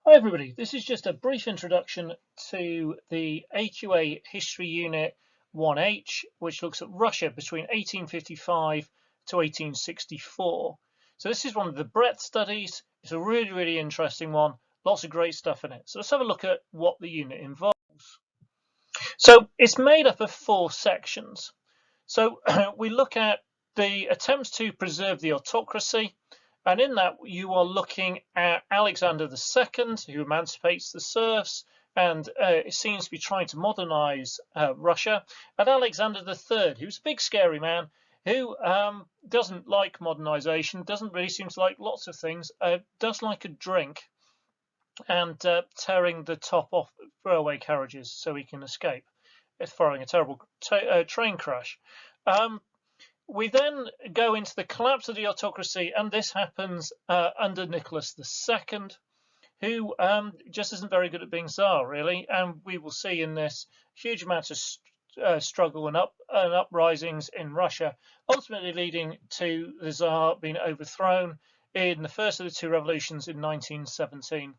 Hi everybody, this is just a brief introduction to the AQA History Unit 1H, which looks at Russia between 1855 to 1864. So this is one of the breadth studies. It's a really interesting one, lots of great stuff in it. So let's have a look at what the unit involves. So it's made up of 4 sections. So we look at the attempts to preserve the autocracy, and in that you are looking at Alexander II, who emancipates the serfs and it seems to be trying to modernize Russia, and Alexander III, who's a big scary man who doesn't like modernization, doesn't really seem to like lots of things, does like a drink, and tearing the top off railway carriages so he can escape. It's following a terrible train crash. We then go into the collapse of the autocracy, and this happens under Nicholas II, who just isn't very good at being Tsar, really. And we will see in this huge amount of struggle and uprisings in Russia, ultimately leading to the Tsar being overthrown in the first of the 2 revolutions in 1917.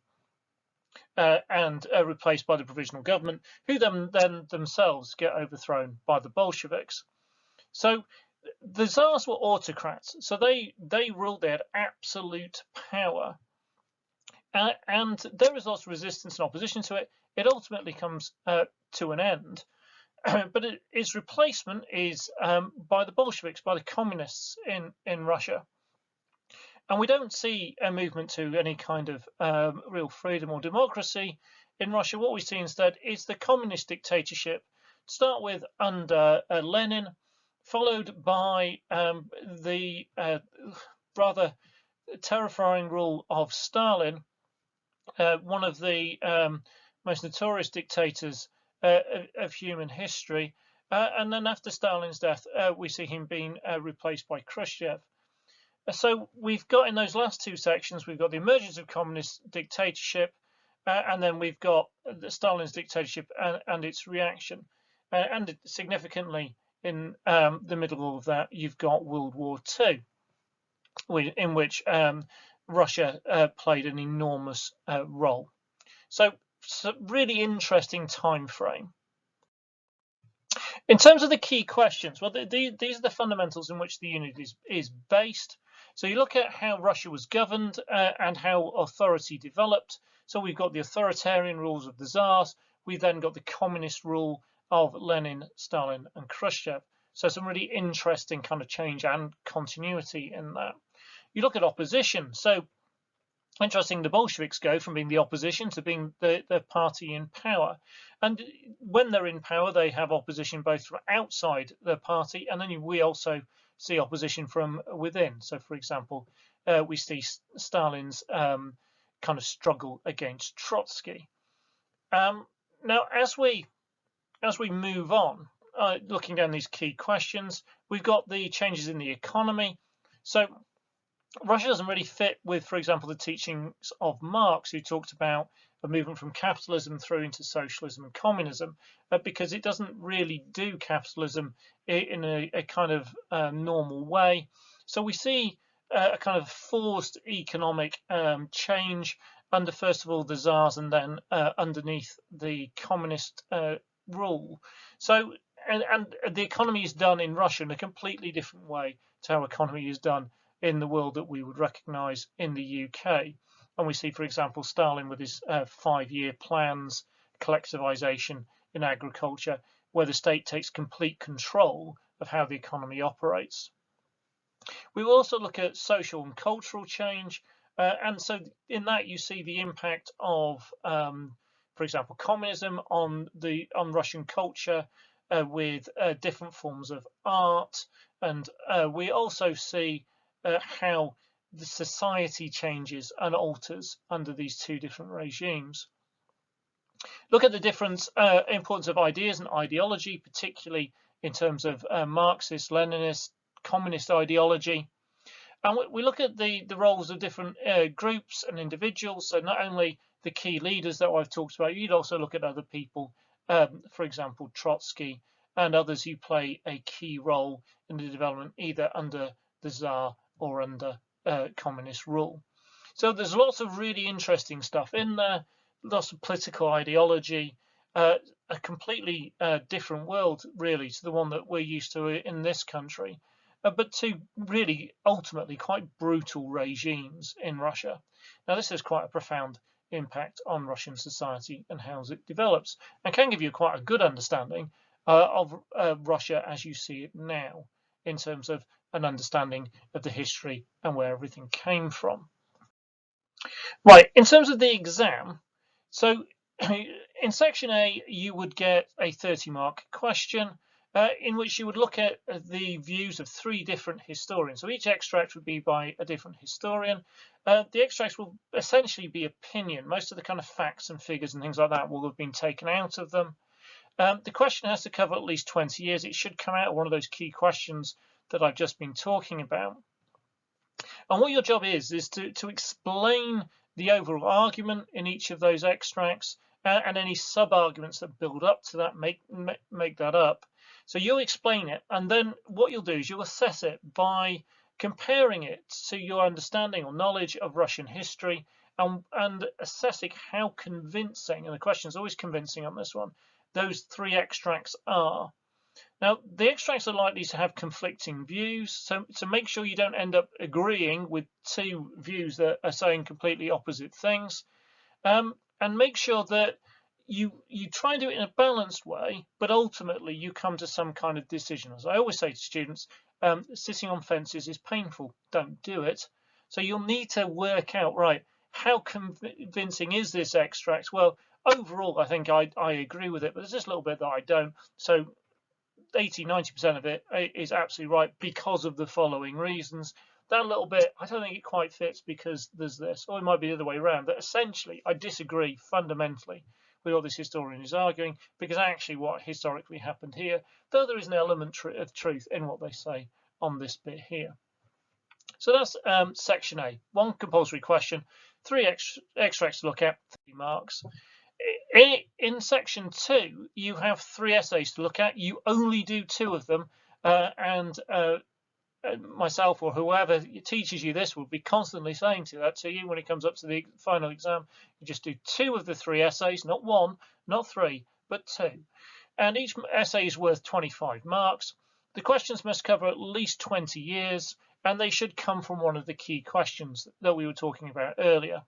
And replaced by the provisional government, who then themselves get overthrown by the Bolsheviks. So the Tsars were autocrats, so they ruled, they had absolute power, and there was lots of resistance and opposition to it. It ultimately comes to an end, but its replacement is by the Bolsheviks, by the communists in Russia. And we don't see a movement to any kind of real freedom or democracy in Russia. What we see instead is the communist dictatorship, to start with under Lenin, followed by the rather terrifying rule of Stalin, one of the most notorious dictators of human history. And then after Stalin's death, we see him being replaced by Khrushchev. So we've got, in those last 2 sections, we've got the emergence of communist dictatorship, and then we've got Stalin's dictatorship and its reaction. And significantly, in the middle of that, you've got World War II, in which Russia played an enormous role. So it's a really interesting time frame. In terms of the key questions, well, these are the fundamentals in which the unit is based. So you look at how Russia was governed and how authority developed. So we've got the authoritarian rules of the Tsars. We've then got the communist rule of Lenin, Stalin, and Khrushchev. So some really interesting kind of change and continuity in that. You look at opposition. So interesting, the Bolsheviks go from being the opposition to being the party in power. And when they're in power, they have opposition both from outside the party, and then we also see opposition from within. So, for example, we see Stalin's kind of struggle against Trotsky. Now, as we move on, looking down these key questions, we've got the changes in the economy. So Russia doesn't really fit with, for example, the teachings of Marx, who talked about a movement from capitalism through into socialism and communism, because it doesn't really do capitalism in a kind of normal way. So we see a kind of forced economic change under, first of all, the Tsars, and then underneath the communist rule. So and the economy is done in Russia in a completely different way to how economy is done in the world that we would recognize in the UK. And we see, for example, Stalin with his 5-year plans, collectivization in agriculture, where the state takes complete control of how the economy operates. We will also look at social and cultural change. And so in that you see the impact of, for example, communism on Russian culture, with different forms of art. And we also see how the society changes and alters under these 2 different regimes. Look at the difference, importance of ideas and ideology, particularly in terms of Marxist, Leninist, communist ideology. And we look at the roles of different groups and individuals. So not only the key leaders that I've talked about, you'd also look at other people, for example, Trotsky and others who play a key role in the development either under the Tsar or under communist rule. So there's lots of really interesting stuff in there, lots of political ideology, a completely different world really to the one that we're used to in this country, but two really ultimately quite brutal regimes in Russia. Now this has quite a profound impact on Russian society and how it develops, and can give you quite a good understanding of Russia as you see it now, in terms of an understanding of the history and where everything came from. Right, in terms of the exam, so in section A you would get a 30-mark question in which you would look at the views of 3 different historians. So each extract would be by a different historian. The extracts will essentially be opinion. Most of the kind of facts and figures and things like that will have been taken out of them. The question has to cover at least 20 years. It should come out of one of those key questions that I've just been talking about. And what your job is to explain the overall argument in each of those extracts and any sub-arguments that build up to that, make that up. So you'll explain it, and then what you'll do is you'll assess it by comparing it to your understanding or knowledge of Russian history and assessing how convincing, and the question is always convincing on this one, those 3 extracts are. Now, the extracts are likely to have conflicting views, so make sure you don't end up agreeing with 2 views that are saying completely opposite things, and make sure that you try and do it in a balanced way, but ultimately you come to some kind of decision. As I always say to students, sitting on fences is painful. Don't do it. So you'll need to work out, right, how convincing is this extract? Well, overall, I think I agree with it, but there's just a little bit that I don't. So 80–90% of it is absolutely right because of the following reasons. That little bit, I don't think it quite fits because there's this, or it might be the other way around. That essentially, I disagree fundamentally with what this historian is arguing, because actually what historically happened here, though there is an element of truth in what they say on this bit here. So that's section A. 1 compulsory question, 3 extracts to look at, 3 marks. In section 2, you have 3 essays to look at. You only do 2 of them, and myself or whoever teaches you this will be constantly saying that to you when it comes up to the final exam. You just do 2 of the 3 essays, not 1, not 3, but 2. And each essay is worth 25 marks. The questions must cover at least 20 years, and they should come from one of the key questions that we were talking about earlier.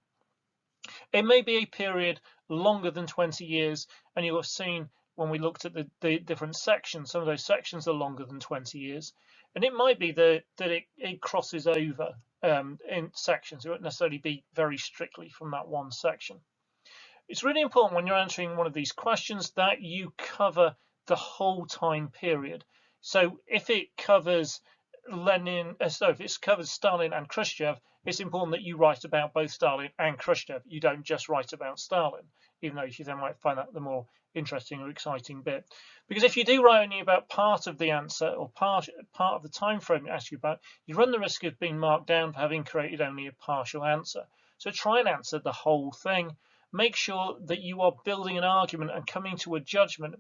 It may be a period longer than 20 years, and you'll have seen when we looked at the different sections, some of those sections are longer than 20 years. And it might be that it crosses over in sections. It won't necessarily be very strictly from that one section. It's really important when you're answering one of these questions that you cover the whole time period. So if it covers Lenin, if it covers Stalin and Khrushchev, it's important that you write about both Stalin and Khrushchev. You don't just write about Stalin, even though you then might find that the more interesting or exciting bit. Because if you do write only about part of the answer or part of the time frame it asks you about, you run the risk of being marked down for having created only a partial answer. So try and answer the whole thing. Make sure that you are building an argument and coming to a judgment.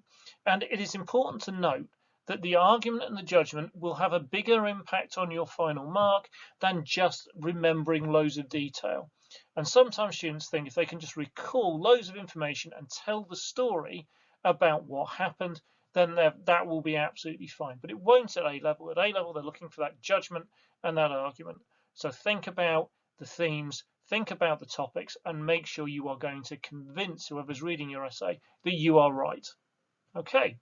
And it is important to note that the argument and the judgment will have a bigger impact on your final mark than just remembering loads of detail. And sometimes students think if they can just recall loads of information and tell the story about what happened, then that will be absolutely fine. But it won't at A level. At A level, they're looking for that judgment and that argument. So think about the themes, think about the topics, and make sure you are going to convince whoever's reading your essay that you are right. Okay.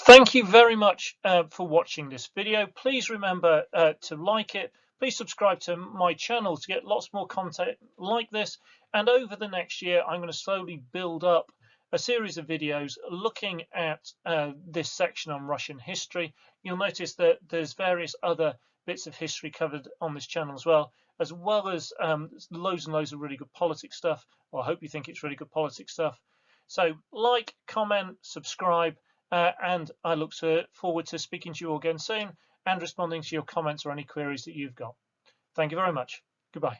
Thank you very much for watching this video. Please remember to like it. Please subscribe to my channel to get lots more content like this. And over the next year, I'm going to slowly build up a series of videos looking at this section on Russian history. You'll notice that there's various other bits of history covered on this channel as well as loads and loads of really good politics stuff. Well, I hope you think it's really good politics stuff. So like, comment, subscribe. And I look forward to speaking to you all again soon and responding to your comments or any queries that you've got. Thank you very much. Goodbye.